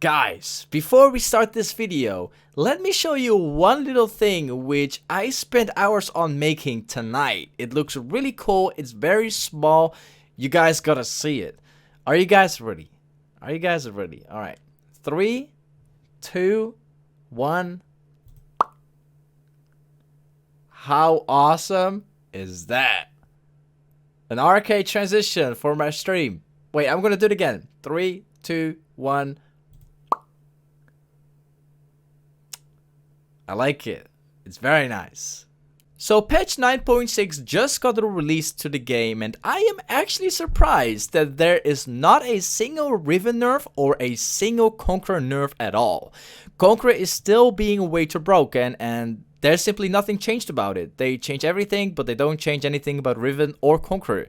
Guys, before we start this video, let me show you one little thing which I spent hours on making tonight. It looks really cool, it's very small, you guys gotta see it. Are you guys ready? Are you guys ready? Alright, 3, 2, 1. How awesome is that? An arcade transition for my stream. Wait, I'm gonna do it again. 3, 2, 1. I like it. It's very nice. So patch 9.6 just got released to the game, and I am actually surprised that there is not a single Riven nerf or a single Conqueror nerf at all. Conqueror is still being way too broken, and there's simply nothing changed about it. They change everything, but they don't change anything about Riven or Conqueror.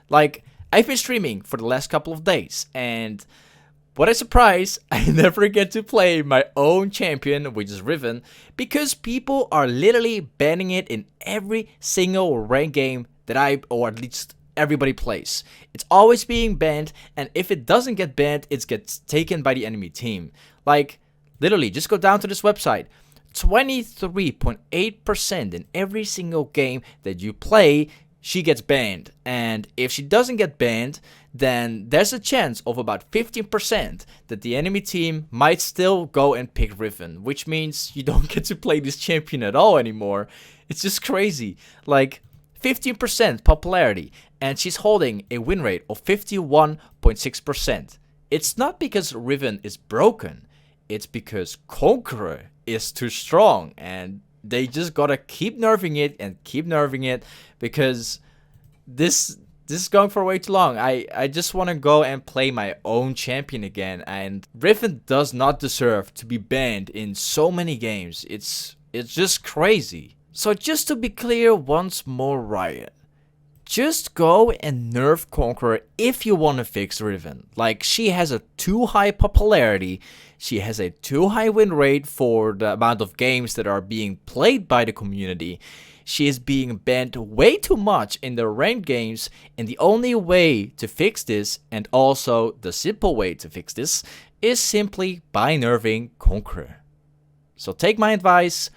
Like, I've been streaming for the last couple of days, and what a surprise, I never get to play my own champion, which is Riven, because people are literally banning it in every single ranked game that or at least everybody plays. It's always being banned, and if it doesn't get banned, it gets taken by the enemy team. Like, literally, just go down to this website. 23.8% in every single game that you play, she gets banned. And if she doesn't get banned, then there's a chance of about 15% that the enemy team might still go and pick Riven, which means you don't get to play this champion at all anymore. It's just crazy. Like, 15% popularity, and she's holding a win rate of 51.6%. It's not because Riven is broken, it's because Conqueror is too strong, and they just gotta keep nerfing it and keep nerfing it, because this is going for way too long. I just want to go and play my own champion again, and Riven does not deserve to be banned in so many games. It's just crazy. So just to be clear once more, Riot, just go and nerf Conqueror if you want to fix Riven. Like, she has a too high popularity, she has a too high win rate for the amount of games that are being played by the community. She is being banned way too much in the ranked games, and the only way to fix this, and also the simple way to fix this, is simply by nerfing Conqueror. So take my advice,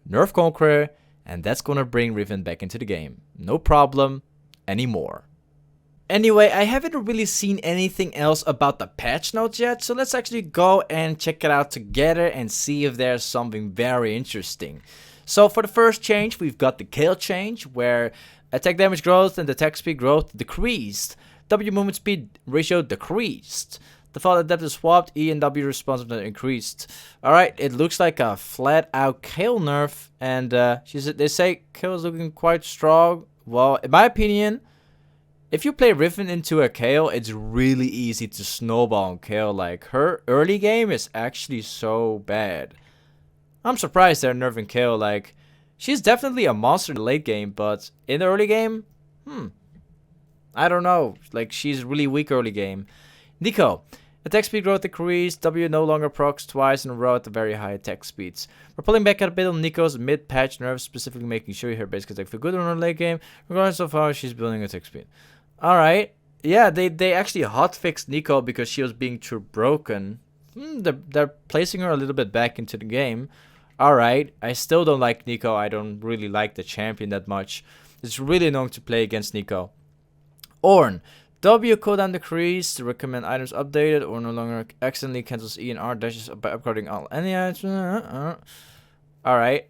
nerf Conqueror, and that's gonna bring Riven back into the game. No problem anymore. Anyway, I haven't really seen anything else about the patch notes yet, so let's actually go and check it out together and see if there's something very interesting. So for the first change, we've got the Kale change, where attack damage growth and attack speed growth decreased. W movement speed ratio decreased. Default adaptive swapped, E and W responsiveness increased. Alright, it looks like a flat out Kale nerf, and they say Kale is looking quite strong. Well, in my opinion, if you play Riven into a Kale, it's really easy to snowball on Kale. Like, her early game is actually so bad. I'm surprised they're nerfing Kale. Like, she's definitely a monster in the late game, but in the early game, I don't know. Like, she's really weak early game. Nico, attack speed growth decreased. W no longer procs twice in a row at the very high attack speeds. We're pulling back a bit on Nico's mid-patch nerfs, specifically making sure her basic attack feel good on her late game, regardless of how she's building attack speed. Alright, yeah, they actually hotfixed Nico because she was being too broken. They're placing her a little bit back into the game. Alright, I still don't like Nico. I don't really like the champion that much. It's really annoying to play against Nico. Ornn, W cooldown decreased, recommend items updated, or no longer accidentally cancels E and R dashes by upgrading all any items. Alright.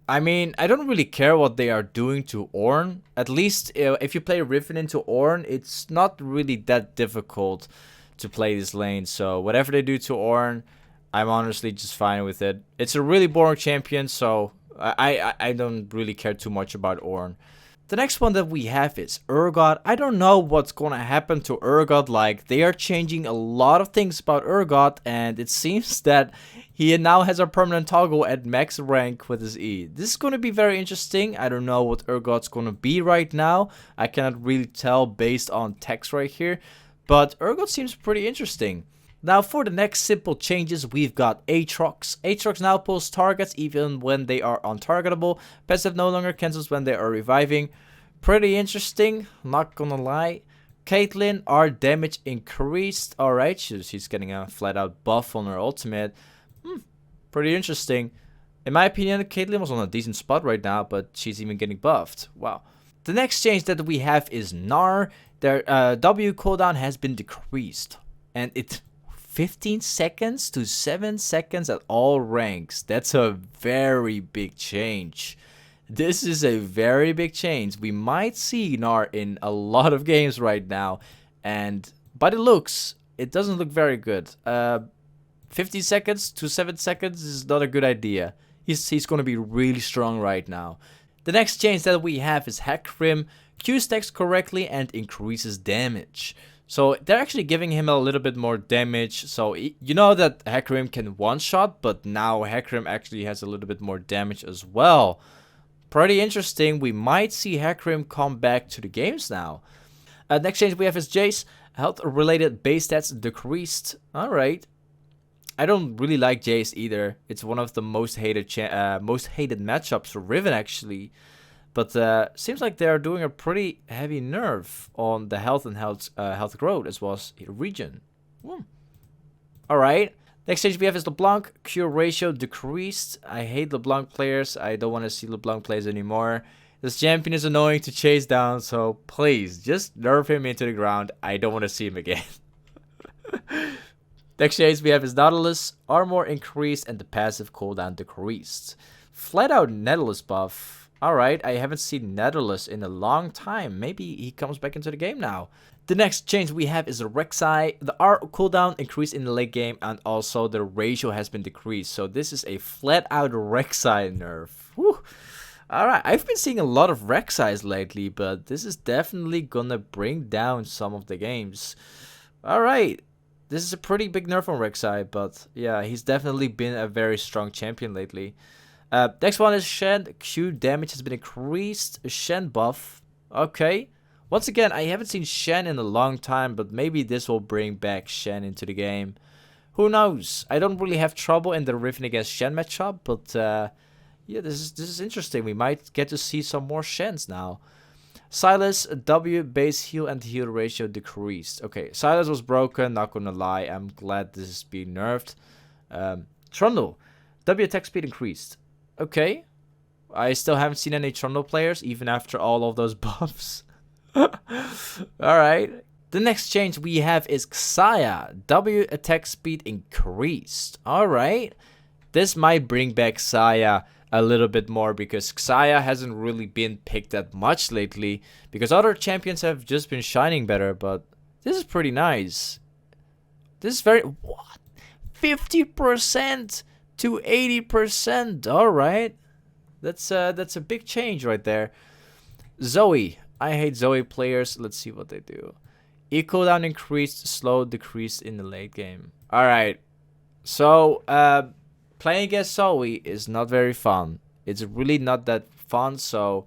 I mean, I don't really care what they are doing to Ornn. At least if you play Riven into Ornn, it's not really that difficult to play this lane. So whatever they do to Ornn, I'm honestly just fine with it. It's a really boring champion, so I don't really care too much about Ornn. The next one that we have is Urgot. I don't know what's gonna happen to Urgot. Like, they are changing a lot of things about Urgot, and it seems that he now has a permanent toggle at max rank with his E. This is gonna be very interesting. I don't know what Urgot's gonna be right now. I cannot really tell based on text right here, but Urgot seems pretty interesting. Now for the next simple changes, we've got Aatrox. Aatrox now pulls targets even when they are untargetable. Passive no longer cancels when they are reviving. Pretty interesting, not gonna lie. Caitlyn, our damage increased. Alright, she's getting a flat out buff on her ultimate. Pretty interesting. In my opinion, Caitlyn was on a decent spot right now, but she's even getting buffed. Wow. The next change that we have is Gnar. Their W cooldown has been decreased. And it's 15 seconds to 7 seconds at all ranks. That's a very big change. This is a very big change. We might see Gnar in a lot of games right now. And by the looks, it doesn't look very good. 50 seconds to 7 seconds is not a good idea. He's going to be really strong right now. The next change that we have is Hecarim. Q stacks correctly and increases damage. So they're actually giving him a little bit more damage. So you know that Hecarim can one-shot, but now Hecarim actually has a little bit more damage as well. Pretty interesting. We might see Hecarim come back to the games now. Next change we have is Jace. Health-related base stats decreased. Alright. I don't really like Jace either. It's one of the most hated matchups for Riven actually. But seems like they are doing a pretty heavy nerf on the health and health growth as well as regen. Alright. Next stage we have is LeBlanc. Cure ratio decreased. I hate LeBlanc players. I don't want to see LeBlanc players anymore. This champion is annoying to chase down, so please just nerf him into the ground. I don't want to see him again. Next change we have is Nautilus. Armor increased and the passive cooldown decreased. Flat out Nautilus buff. Alright, I haven't seen Nautilus in a long time. Maybe he comes back into the game now. The next change we have is Rek'Sai. The R cooldown increased in the late game and also the ratio has been decreased. So this is a flat out Rek'Sai nerf. Alright, I've been seeing a lot of Rek'Sais lately, but this is definitely gonna bring down some of the games. Alright. This is a pretty big nerf on Rek'Sai, but yeah, he's definitely been a very strong champion lately. Next one is Shen. Q damage has been increased. Shen buff. Okay. Once again, I haven't seen Shen in a long time, but maybe this will bring back Shen into the game. Who knows? I don't really have trouble in the Riven against Shen matchup, but yeah, this is interesting. We might get to see some more Shens now. Silas, W base heal and heal ratio decreased. Okay, Silas was broken, not gonna lie. I'm glad this is being nerfed. Trundle, W attack speed increased. Okay, I still haven't seen any Trundle players, even after all of those buffs. Alright. The next change we have is Xayah. W attack speed increased. Alright. This might bring back Xayah a little bit more because Xayah hasn't really been picked that much lately because other champions have just been shining better, but this is pretty nice. This is very... What? 50% to 80%. Alright. That's a big change right there. Zoe. I hate Zoe players. Let's see what they do. E cooldown increased, slow decreased in the late game. Alright. So, playing against Zoe is not very fun. It's really not that fun, so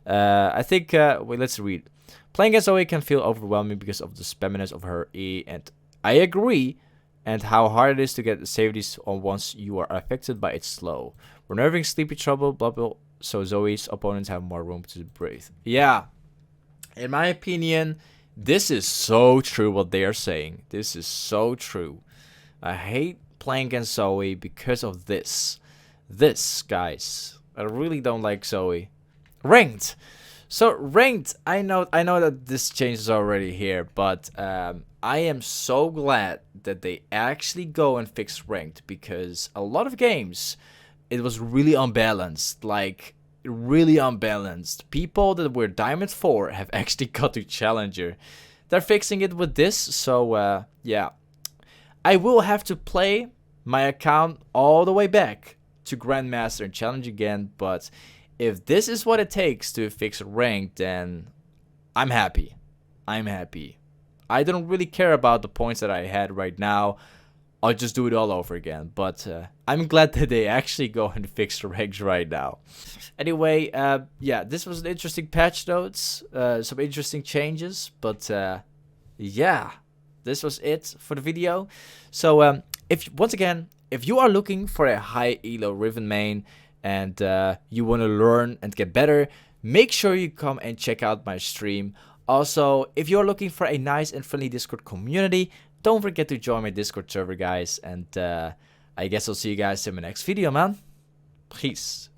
I think, wait, let's read. Playing against Zoe can feel overwhelming because of the spamminess of her E, and I agree, and how hard it is to get safeties on once you are affected by its slow. We're nerving sleepy trouble, blah, blah, so Zoe's opponents have more room to breathe. Yeah, in my opinion, this is so true what they are saying. This is so true. I hate playing against Zoe because of this. This, guys. I really don't like Zoe. Ranked. So, ranked, I know that this change is already here, but I am so glad that they actually go and fix ranked because a lot of games, it was really unbalanced. Like, really unbalanced. People that were Diamond 4 have actually got to Challenger. They're fixing it with this, so yeah. I will have to play my account all the way back to Grandmaster and Challenge again, but if this is what it takes to fix rank, then I'm happy. I'm happy. I don't really care about the points that I had right now. I'll just do it all over again, but I'm glad that they actually go and fix the ranks right now. Anyway, yeah, this was an interesting patch notes, some interesting changes, but yeah, this was it for the video. So once again, if you are looking for a high elo Riven main and you want to learn and get better, make sure you come and check out my stream Also, if you're looking for a nice and friendly Discord community, don't forget to join my Discord server, guys. And I guess I'll see you guys in my next video, man. Peace.